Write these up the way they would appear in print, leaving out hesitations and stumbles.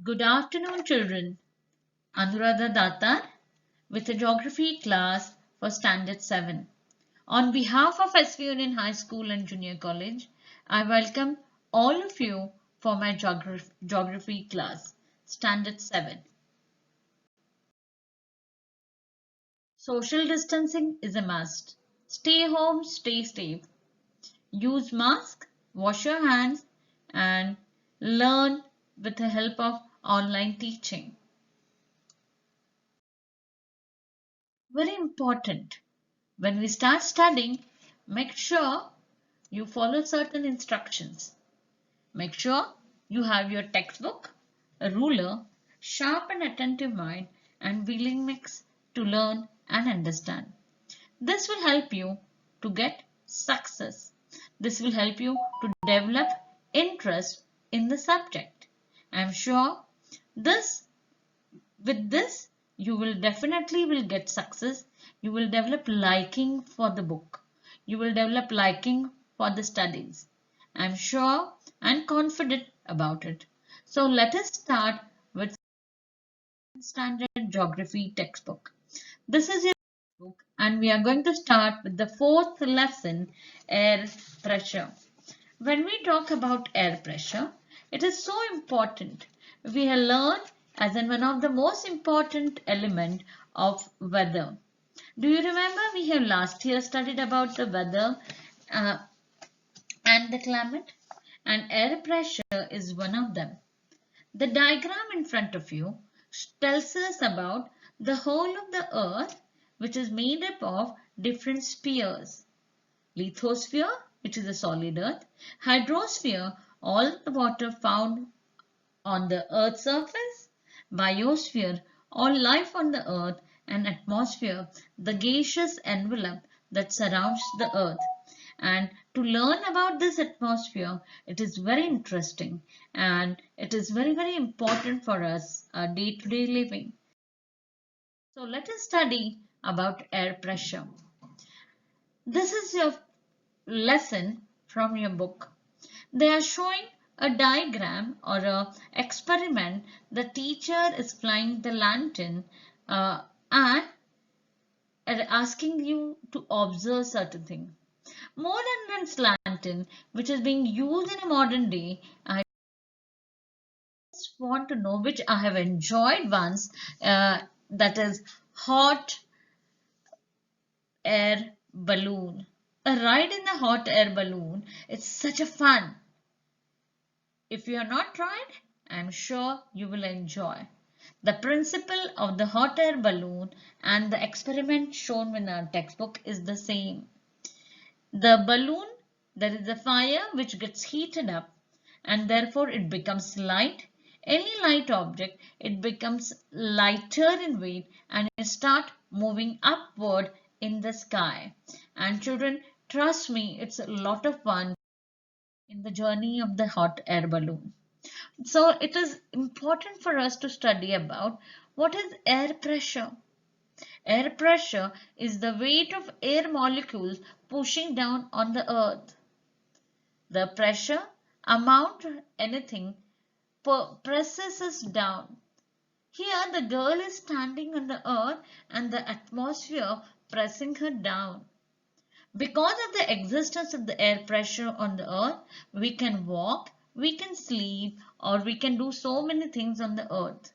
Good afternoon, children. Anuradha Datar with a geography class for Standard 7. On behalf of SV Union High School and Junior College, I welcome all of you for my geography class, Standard 7. Social distancing is a must. Stay home, stay safe. Use mask, wash your hands, and learn with the help of online teaching. Very important. When we start studying, make sure you follow certain instructions. Make sure you have your textbook, a ruler, sharp and attentive mind, and willingness to learn and understand. This will help you to get success. This will help you to develop interest in the subject. I'm sure this with this you will definitely will get success. You will develop liking for the book. You will develop liking for the studies. I'm sure and confident about it. So let us start with standard geography textbook. This is your book and we are going to start with the fourth lesson, air pressure. When we talk about air pressure, it is so important. We have learned as in one of the most important element of weather. Do you remember we have last year studied about the weather uh, and the climate? And air pressure is one of them. The diagram in front of you tells us about the whole of the earth, which is made up of different spheres. Lithosphere, which is a solid earth, hydrosphere, all the water found on the earth's surface, biosphere, all life on the earth, and atmosphere, the gaseous envelope that surrounds the earth. And to learn about this atmosphere, it is very interesting and it is very important for us, our day-to-day living. So let us study about air pressure. This is your lesson from your book. They are showing a diagram or a experiment. The teacher is flying the lantern and asking you to observe certain things. More than this lantern, which is being used in a modern day, I just want to know which I have enjoyed once. That is hot air balloon. A ride in the hot air balloon. It's such a fun. If you have not tried, I'm sure you will enjoy. The principle of the hot air balloon and the experiment shown in our textbook is the same. The balloon, there is a fire which gets heated up and therefore it becomes light. Any light object, it becomes lighter in weight and it start moving upward in the sky. And children, trust me, it's a lot of fun in the journey of the hot air balloon. So it is important for us to study about what is air pressure. Air pressure is the weight of air molecules pushing down on the earth. The pressure amount anything presses us down. Here the girl is standing on the earth and the atmosphere pressing her down. Because of the existence of the air pressure on the earth, we can walk, we can sleep, or we can do so many things on the earth.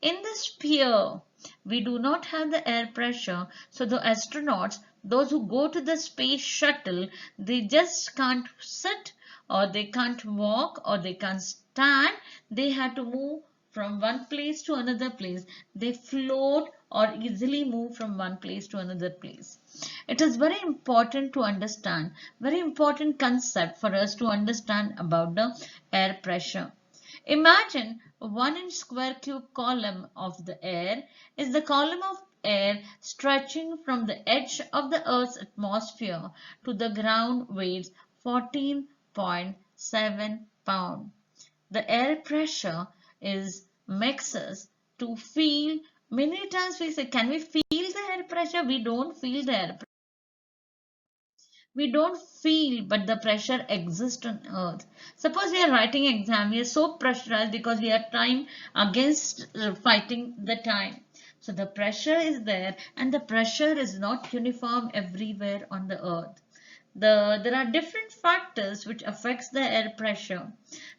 In the sphere, we do not have the air pressure, so the astronauts, those who go to the space shuttle, they just can't sit or they can't walk or they can't stand. They have to move from one place to another place. They float or easily move from one place to another place. It is very important to understand, very important concept for us to understand about the air pressure. Imagine a 1-inch square cube column of the air is the column of air stretching from the edge of the Earth's atmosphere to the ground weighs 14.7 pounds. The air pressure is makes us to feel. Many times we say, can we feel the air pressure? We don't feel the air pressure. We don't feel, but the pressure exists on earth. Suppose we are writing exam, we are so pressurized because we are time against fighting the time. So the pressure is there, and the pressure is not uniform everywhere on the earth. There are different factors which affects the air pressure.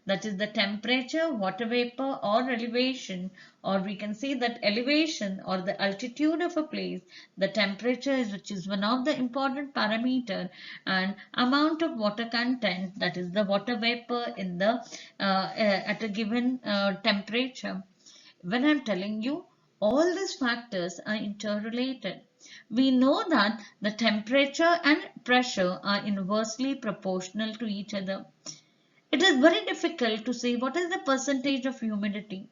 That is the temperature, water vapor or elevation, or we can say that elevation or the altitude of a place. The temperature is which is one of the important parameter, and amount of water content, that is the water vapor in the at a given temperature. When I'm telling you, all these factors are interrelated. We know that the temperature and pressure are inversely proportional to each other. It is very difficult to say what is the percentage of humidity.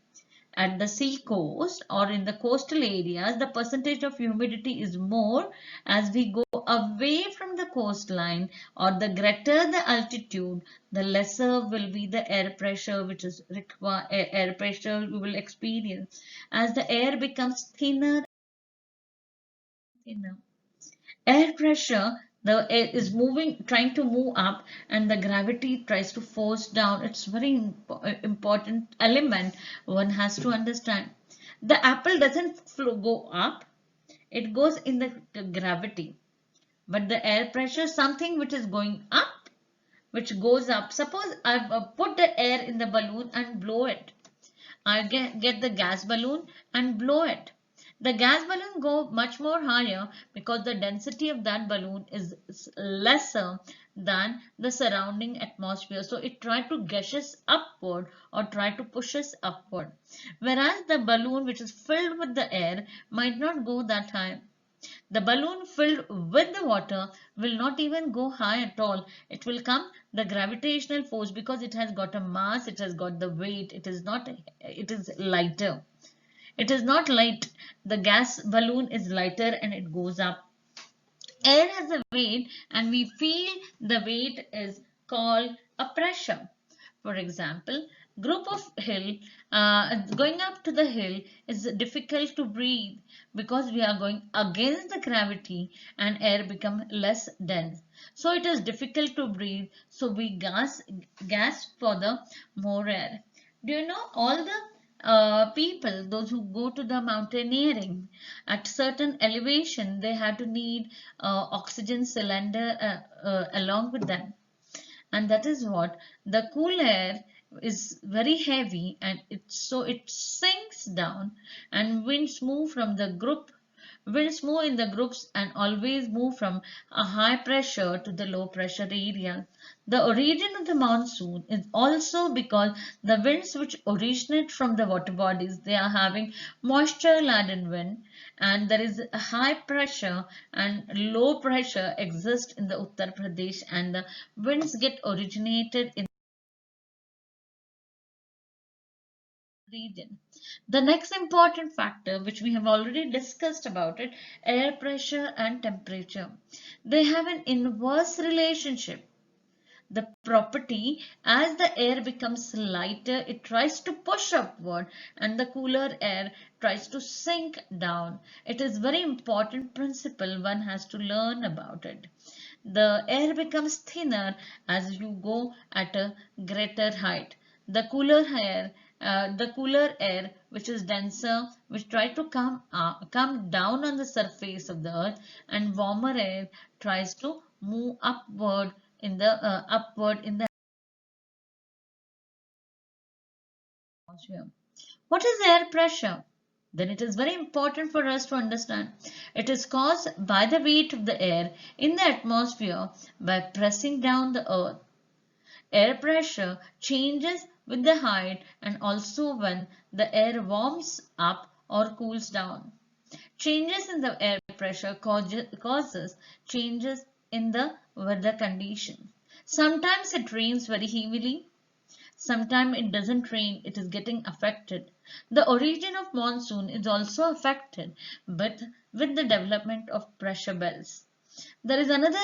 At the sea coast or in the coastal areas, the percentage of humidity is more. As we go away from the coastline or the greater the altitude, the lesser will be the air pressure which is required, air pressure we will experience. As the air becomes thinner, air pressure, the air is moving, trying to move up, and the gravity tries to force down. It's very important element one has to understand. The apple doesn't go up, it goes in the gravity. But the air pressure, something which is going up, which goes up. Suppose I've put the air in the balloon and blow it. I get the gas balloon and blow it. The gas balloon go much more higher because the density of that balloon is lesser than the surrounding atmosphere. So it try to gushes upward or try to push us upward. Whereas the balloon which is filled with the air might not go that high. The balloon filled with the water will not even go high at all. It will come the gravitational force because it has got a mass, it has got the weight, it is not, it is lighter. It is not light. The gas balloon is lighter and it goes up. Air has a weight and we feel the weight is called a pressure. For example, group of hill going up to the hill is difficult to breathe because we are going against the gravity and air become less dense. So it is difficult to breathe. So we gas for the more air. Do you know all the people, those who go to the mountaineering at certain elevation, they had to need oxygen cylinder along with them, and that is what the cool air is very heavy and it sinks down, and winds move in the groups and always move from a high pressure to the low pressure area. The origin of the monsoon is also because the winds which originate from the water bodies, they are having moisture laden wind, and there is a high pressure and low pressure exist in the Uttar Pradesh, and the winds get originated in the region. The next important factor which we have already discussed about it, air pressure and temperature. They have an inverse relationship. The property, as the air becomes lighter, it tries to push upward and the cooler air tries to sink down. It is very important principle, one has to learn about it. The air becomes thinner as you go at a greater height. The cooler air, which is denser, which try to come down on the surface of the earth, and warmer air tries to move upward in the atmosphere. What is air pressure? Then it is very important for us to understand. It is caused by the weight of the air in the atmosphere by pressing down the earth. Air pressure changes with the height and also when the air warms up or cools down. Changes in the air pressure causes changes in the weather conditions. Sometimes it rains very heavily. Sometimes it doesn't rain, it is getting affected. The origin of monsoon is also affected, but with the development of pressure belts. There is another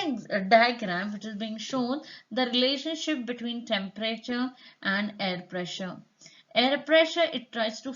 diagram which is being shown the relationship between temperature and air pressure. Air pressure, it tries to,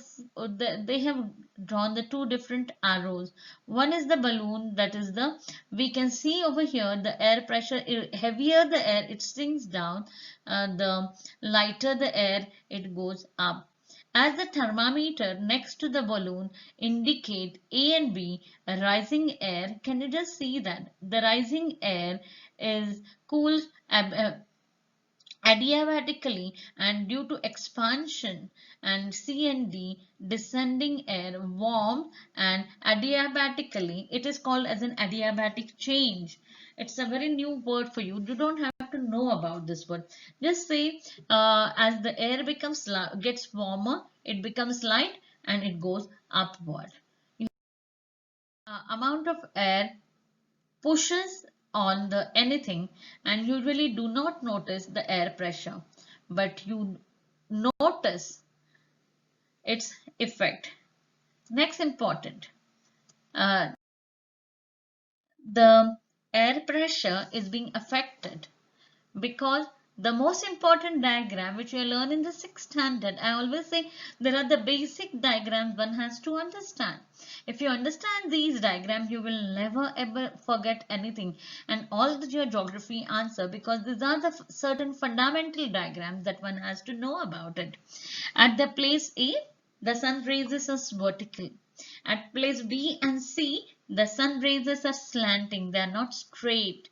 they have drawn the two different arrows. One is the balloon, that is the, we can see over here the air pressure, heavier the air, it sinks down, the lighter the air, it goes up. As the thermometer next to the balloon indicate A and B, a rising air, can you just see that the rising air is cool, adiabatically, and due to expansion, and C and D, descending air, warm, and adiabatically, it is called as an adiabatic change. It's a very new word for you. You don't have to know about this word. Just say as the air gets warmer, it becomes light and it goes upward. Amount of air pushes on the anything and usually do not notice the air pressure, but you notice its effect. Next important, uh, the air pressure is being affected because the most important diagram which you learn in the 6th standard, I always say there are the basic diagrams one has to understand. If you understand these diagrams, you will never ever forget anything and all your geography answer, because these are the certain fundamental diagrams that one has to know about it. At the place A, the sun rays is vertical. At place B and C, the sun rays are slanting, they are not straight.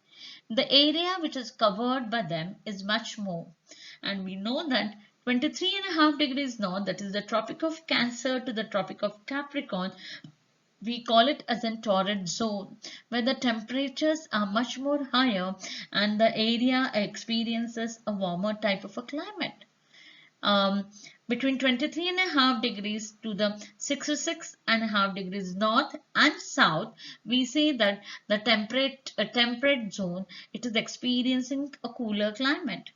The area which is covered by them is much more. And we know that 23.5 degrees north, that is the Tropic of Cancer to the Tropic of Capricorn, we call it as a torrid zone, where the temperatures are much more higher and the area experiences a warmer type of a climate. um, Between 23.5 degrees to the 66.5 degrees north and south, we say that the temperate zone, it is experiencing a cooler climate.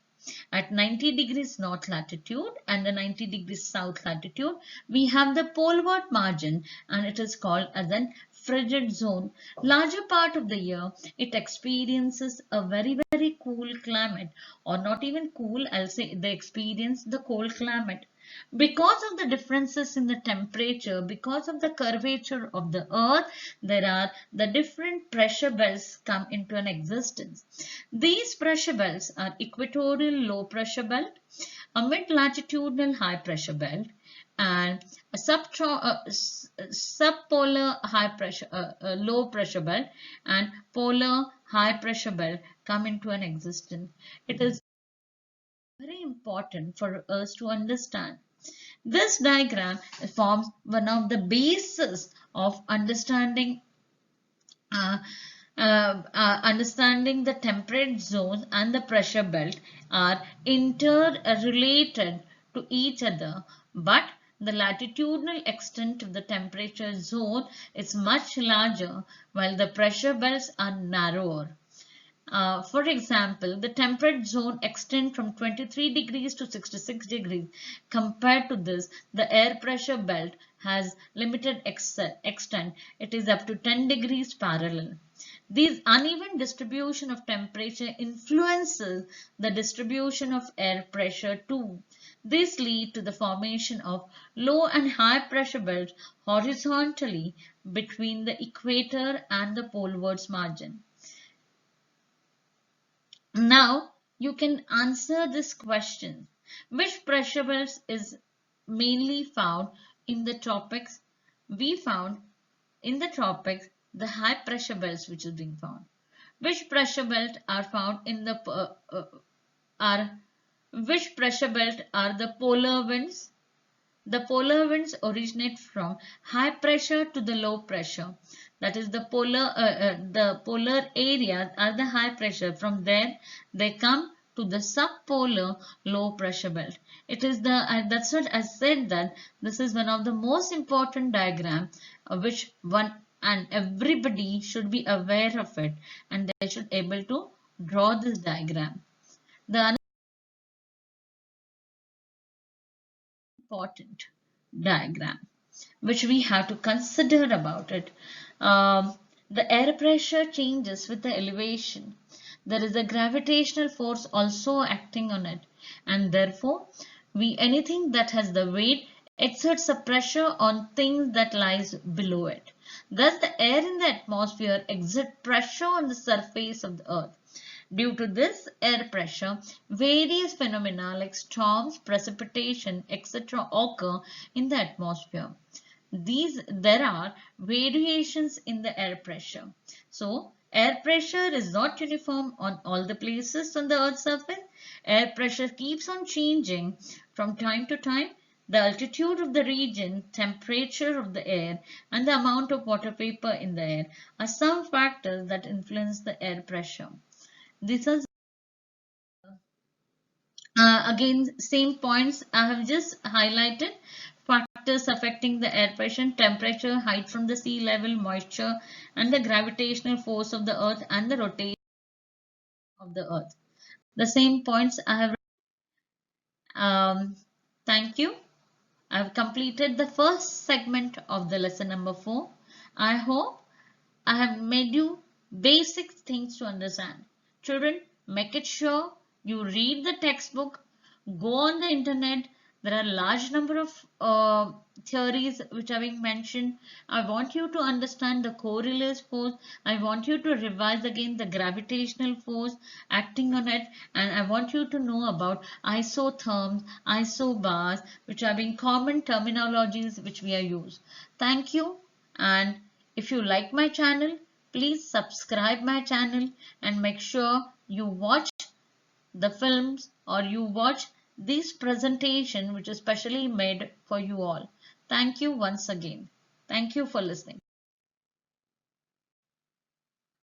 At 90 degrees north latitude and the 90 degrees south latitude, we have the poleward margin and it is called as an frigid zone. Larger part of the year, it experiences a very cool climate, or not even cool, I'll say they experience the cold climate. Because of the differences in the temperature, because of the curvature of the earth, there are the different pressure belts come into an existence. These pressure belts are equatorial low pressure belt, a mid-latitudinal high pressure belt, and a subpolar high pressure, low pressure belt, and polar high pressure belt come into an existence. It is very important for us to understand. This diagram forms one of the bases of uh, understanding the temperate zone and the pressure belt are interrelated to each other, but the latitudinal extent of the temperature zone is much larger while the pressure belts are narrower. For example, the temperate zone extends from 23 degrees to 66 degrees. Compared to this, the air pressure belt has limited extent. It is up to 10 degrees parallel. This uneven distribution of temperature influences the distribution of air pressure too. This leads to the formation of low and high pressure belts horizontally between the equator and the polewards margin. Now you can answer this question. Which pressure belt is mainly found in the tropics? We found in the tropics the high pressure belts which is being found. Which pressure belt are found in the are which pressure belt are the polar winds? The polar winds originate from high pressure to the low pressure. That is the polar areas are the high pressure. From there, they come to the subpolar low pressure belt. It is that's what I said, that this is one of the most important diagram which one and everybody should be aware of it, and they should able to draw this diagram. The important diagram which we have to consider about it. The air pressure changes with the elevation. There is a gravitational force also acting on it, and therefore Anything that has the weight exerts a pressure on things that lies below it. Thus, the air in the atmosphere exerts pressure on the surface of the earth. Due to this air pressure, various phenomena like storms, precipitation, etc. occur in the atmosphere. There are variations in the air pressure. So, air pressure is not uniform on all the places on the Earth's surface. Air pressure keeps on changing from time to time. The altitude of the region, temperature of the air, and the amount of water vapor in the air are some factors that influence the air pressure. These are again same points I have just highlighted. Factors affecting the air pressure: temperature, height from the sea level, moisture, and the gravitational force of the earth and the rotation of the earth. The same points I have. Thank you. I have completed the first segment of the lesson number 4. I hope I have made you basic things to understand. Children, make it sure you read the textbook, go on the internet. There are a large number of theories which are being mentioned. I want you to understand the Coriolis force. I want you to revise again the gravitational force acting on it. And I want you to know about isotherms, isobars, which are being common terminologies which we are used. Thank you. And if you like my channel, please subscribe my channel and make sure you watch the films or you watch this presentation which is specially made for you all. Thank you once again. Thank you for listening.